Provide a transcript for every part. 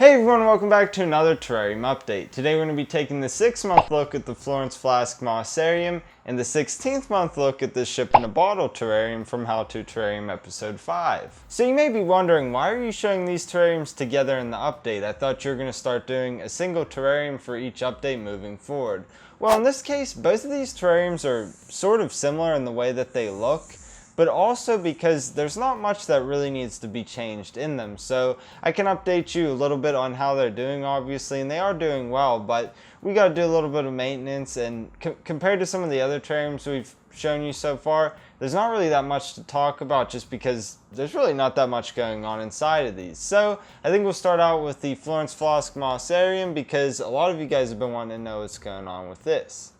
Hey everyone, welcome back to another terrarium update. Today we're going to be taking the 6-month look at the Florence Flask Mossarium and the 16th month look at the Ship-in-a-Bottle Terrarium from How to Terrarium episode 5. So you may be wondering, why are you showing these terrariums together in the update? I thought you were going to start doing a single terrarium for each update moving forward. Well, in this case, both of these terrariums are sort of similar in the way that they look, but also because there's not much that really needs to be changed in them. So I can update you a little bit on how they're doing, obviously, and they are doing well, but we got to do a little bit of maintenance, and compared to some of the other terrariums we've shown you so far, there's not really that much to talk about just because there's really not that much going on inside of these. So I think we'll start out with the Florence Flask Mossarium because a lot of you guys have been wanting to know what's going on with this.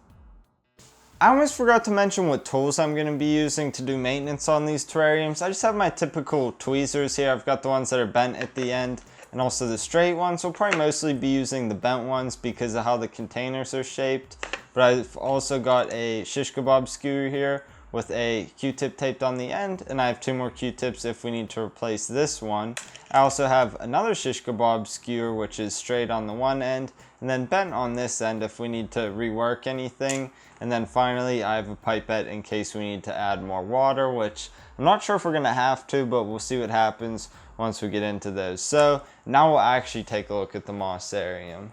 I almost forgot to mention what tools I'm going to be using to do maintenance on these terrariums. I just have my typical tweezers here. I've got the ones that are bent at the end and also the straight ones. We'll probably mostly be using the bent ones because of how the containers are shaped. But I've also got a shish kebab skewer here with a Q-tip taped on the end, and I have 2 more Q-tips if we need to replace this one. I also have another shish kebab skewer which is straight on the one end and then bent on this end if we need to rework anything. And then finally I have a pipette in case we need to add more water, which I'm not sure if we're going to have to, but we'll see what happens once we get into those. So now we'll actually take a look at the Mossarium.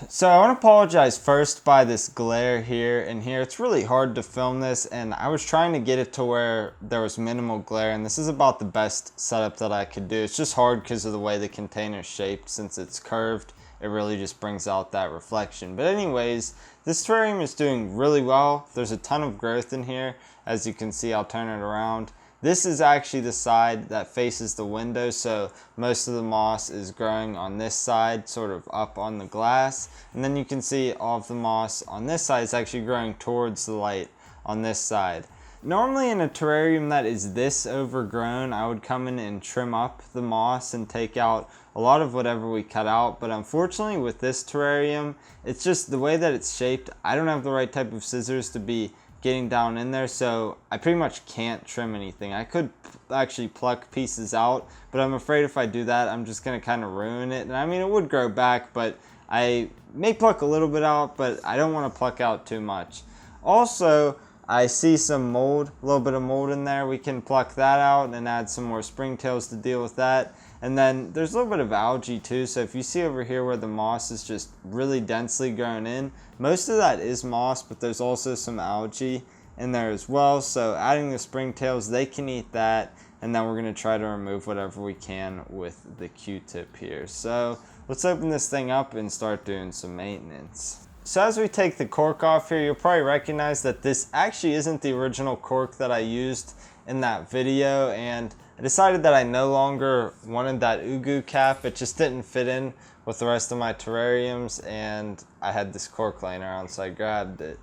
So I want to apologize first by this glare here and here. It's really hard to film this, and I was trying to get it to where there was minimal glare, and this is about the best setup that I could do. It's just hard because of the way the container's shaped. Since it's curved, it really just brings out that reflection. But anyways, this terrarium is doing really well. There's a ton of growth in here. As you can see, I'll turn it around. This is actually the side that faces the window, so most of the moss is growing on this side, sort of up on the glass. And then you can see all of the moss on this side is actually growing towards the light on this side. Normally in a terrarium that is this overgrown, I would come in and trim up the moss and take out a lot of whatever we cut out. But unfortunately with this terrarium, it's just the way that it's shaped. I don't have the right type of scissors to be getting down in there, so I pretty much can't trim anything. I could actually pluck pieces out, but I'm afraid if I do that, I'm just going to kind of ruin it. And I mean, it would grow back, but I may pluck a little bit out, but I don't want to pluck out too much. Also, I see some mold, a little bit of mold in there. We can pluck that out and add some more springtails to deal with that. And then there's a little bit of algae too, so if you see over here where the moss is just really densely grown in, most of that is moss, but there's also some algae in there as well. So adding the springtails, they can eat that, and then we're going to try to remove whatever we can with the Q-tip here. So let's open this thing up and start doing some maintenance. So as we take the cork off here, you'll probably recognize that this actually isn't the original cork that I used in that video, and I decided that I no longer wanted that ugu cap. It just didn't fit in with the rest of my terrariums, and I had this cork laying around, so I grabbed it.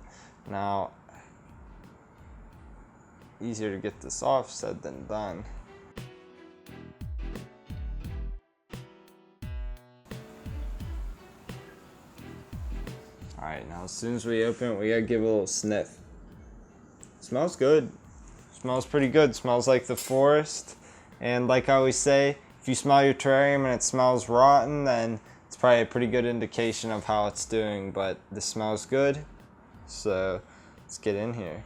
Now, easier to get this off said than done. Alright, now as soon as we open it, we gotta give it a little sniff. Smells good. Smells pretty good. Smells like the forest. And like I always say, if you smell your terrarium and it smells rotten, then it's probably a pretty good indication of how it's doing. But this smells good, so let's get in here.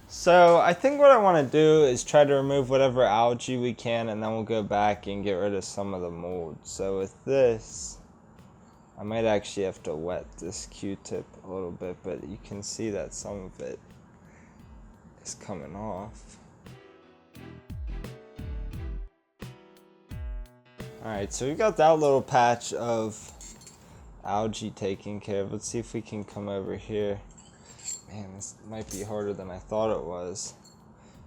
So I think what I want to do is try to remove whatever algae we can, and then we'll go back and get rid of some of the mold. So with this, I might actually have to wet this Q-tip a little bit, but you can see that some of it is coming off. Alright, so we got that little patch of algae taken care of. Let's see if we can come over here. Man, this might be harder than I thought it was.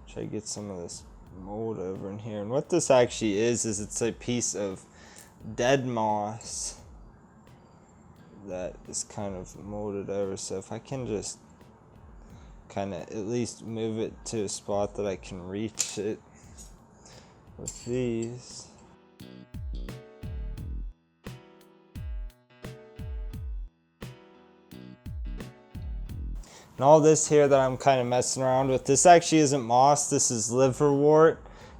Try to get some of this mold over in here. And what this actually is it's a piece of dead moss that is kind of molded over. So if I can just kind of at least move it to a spot that I can reach it with these. And all this here that I'm kind of messing around with, this actually isn't moss, this is liverwort,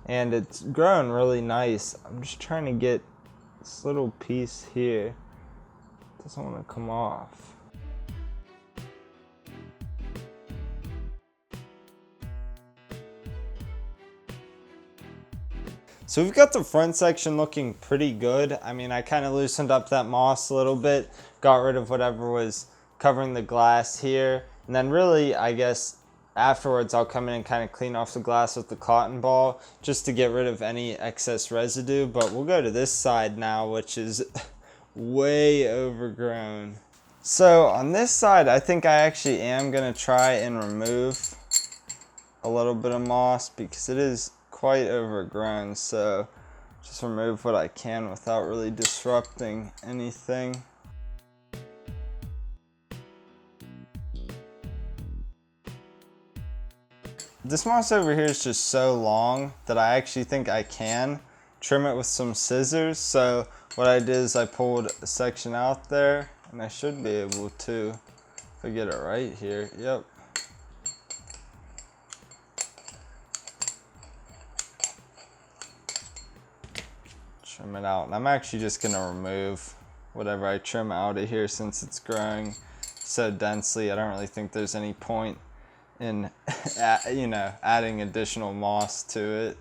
and it's growing really nice. I'm just trying to get this little piece here doesn't want to come off. So we've got the front section looking pretty good. I mean, I kind of loosened up that moss a little bit, got rid of whatever was covering the glass here, and then really, I guess, afterwards I'll come in and kind of clean off the glass with the cotton ball just to get rid of any excess residue. But we'll go to this side now, which is way overgrown. So on this side, I think I actually am going to try and remove a little bit of moss because it is quite overgrown. So just remove what I can without really disrupting anything. This moss over here is just so long that I actually think I can trim it with some scissors. So what I did is I pulled a section out there, and I should be able to, if I get it right here, yep. Trim it out, and I'm actually just gonna remove whatever I trim out of here since it's growing so densely. I don't really think there's any point in adding additional moss to it.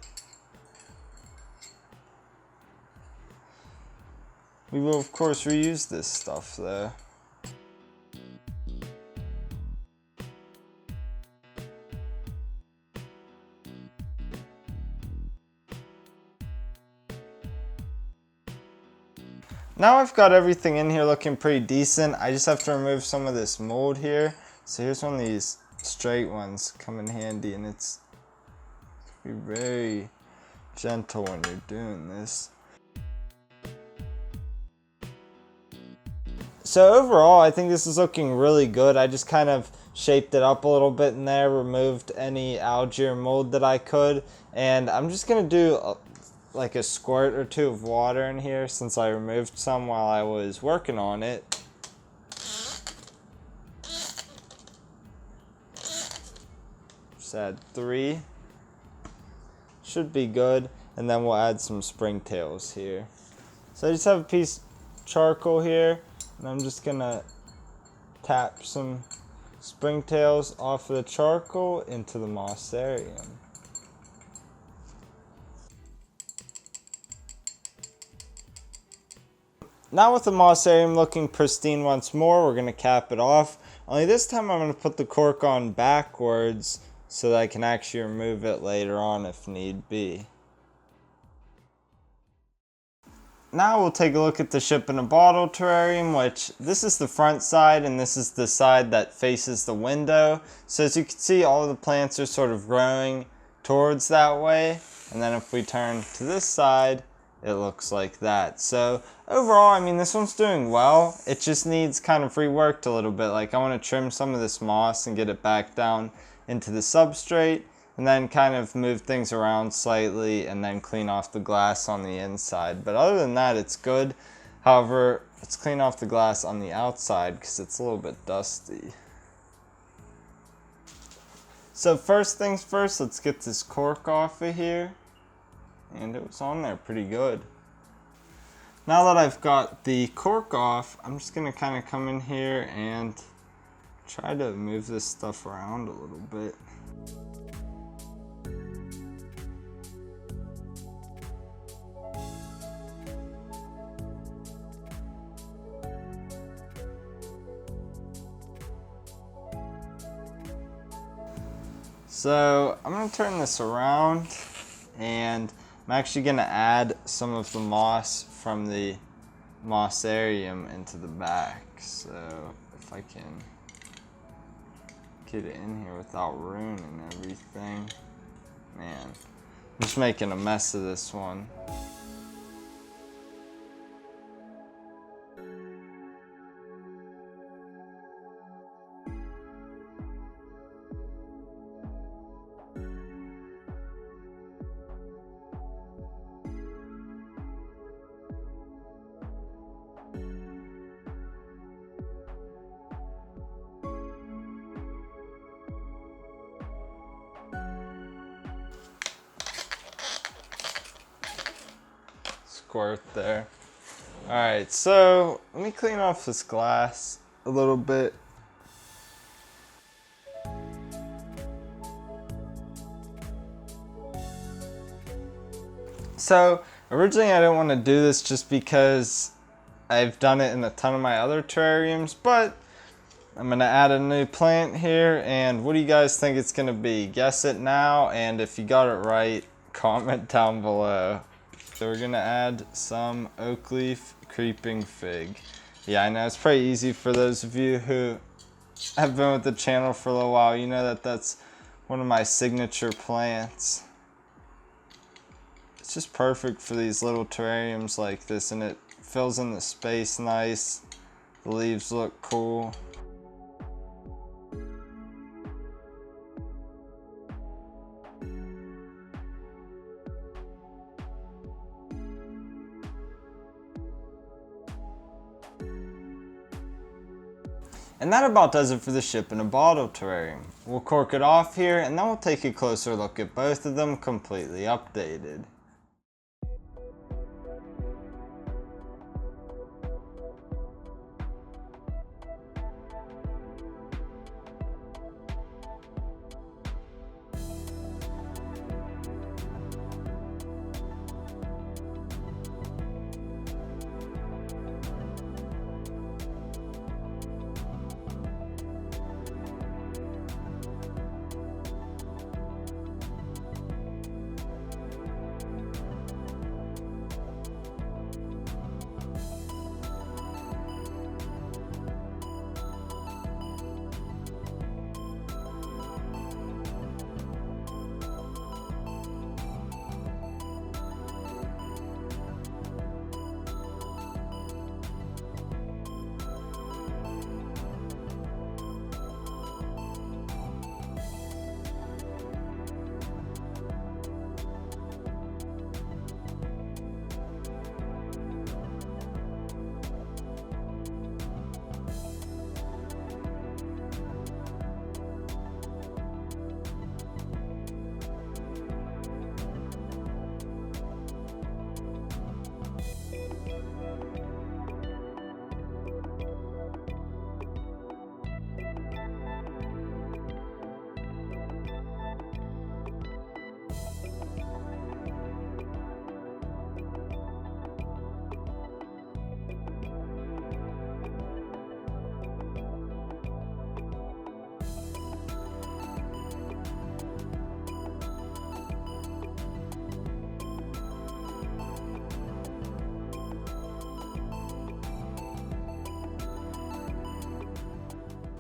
We will of course reuse this stuff though. Now I've got everything in here looking pretty decent. I just have to remove some of this mold here. So here's one of these straight ones come in handy, and it's be very gentle when you're doing this. So overall, I think this is looking really good. I just kind of shaped it up a little bit in there, removed any algae or mold that I could, and I'm just gonna do like a squirt or two of water in here since I removed some while I was working on it. Just add 3. Should be good, and then we'll add some springtails here. So I just have a piece of charcoal here, and I'm just gonna tap some springtails off of the charcoal into the Mossarium. Now with the Mossarium looking pristine once more, we're going to cap it off. Only this time I'm going to put the cork on backwards so that I can actually remove it later on if need be. Now we'll take a look at the Ship-in-a-Bottle Terrarium, which this is the front side and this is the side that faces the window. So as you can see, all the plants are sort of growing towards that way. And then if we turn to this side, it looks like that. So overall, I mean, this one's doing well. It just needs kind of reworked a little bit. Like I want to trim some of this moss and get it back down into the substrate, and then kind of move things around slightly and then clean off the glass on the inside. But other than that, it's good. However, let's clean off the glass on the outside because it's a little bit dusty. So first things first, let's get this cork off of here. And it was on there pretty good. Now that I've got the cork off, I'm just going to kind of come in here and try to move this stuff around a little bit. So I'm going to turn this around, and I'm actually going to add some of the moss from the Mossarium into the back. So if I can get it in here without ruining everything. Man, I'm just making a mess of this one. Squirt there. Alright, so let me clean off this glass a little bit. So originally I didn't want to do this just because I've done it in a ton of my other terrariums, but I'm going to add a new plant here, and what do you guys think it's going to be? Guess it now, and if you got it right, comment down below. So we're going to add some oak leaf creeping fig. Yeah, I know it's pretty easy for those of you who have been with the channel for a little while. You know that that's one of my signature plants. It's just perfect for these little terrariums like this, and it fills in the space nice. The leaves look cool. And that about does it for the Ship-in-a-Bottle terrarium. We'll cork it off here, and then we'll take a closer look at both of them completely updated.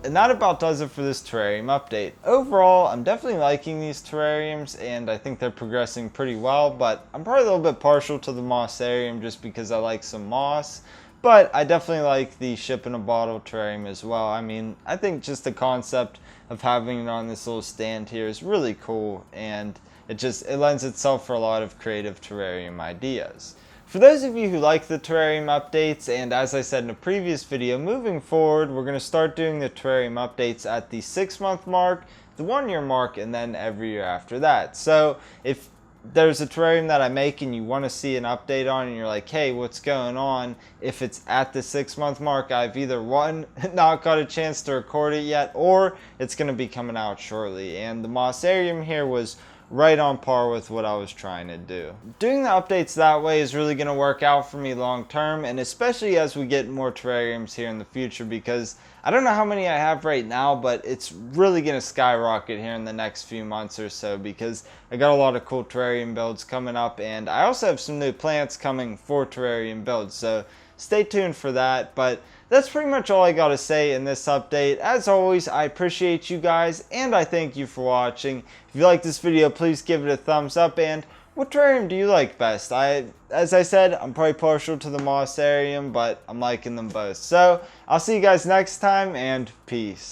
And that about does it for this terrarium update. Overall, I'm definitely liking these terrariums, and I think they're progressing pretty well, but I'm probably a little bit partial to the Mossarium just because I like some moss. But I definitely like the Ship-in-a-Bottle terrarium as well. I mean, I think just the concept of having it on this little stand here is really cool, and it lends itself for a lot of creative terrarium ideas. For those of you who like the terrarium updates, and as I said in a previous video, moving forward we're going to start doing the terrarium updates at the 6-month mark, the 1-year mark, and then every year after that. So if there's a terrarium that I make and you want to see an update on and you're like, hey, what's going on? If it's at the 6-month mark, I've either one, not got a chance to record it yet, or it's going to be coming out shortly. And the Mossarium here was right on par with what I was trying to do. Doing the updates that way is really going to work out for me long term, and especially as we get more terrariums here in the future, because I don't know how many I have right now, but it's really going to skyrocket here in the next few months or so, because I got a lot of cool terrarium builds coming up, and I also have some new plants coming for terrarium builds, so stay tuned for that. But that's pretty much all I got to say in this update. As always, I appreciate you guys, and I thank you for watching. If you like this video, please give it a thumbs up, and what terrarium do you like best? As I said, I'm probably partial to the Mossarium, but I'm liking them both. So, I'll see you guys next time, and peace.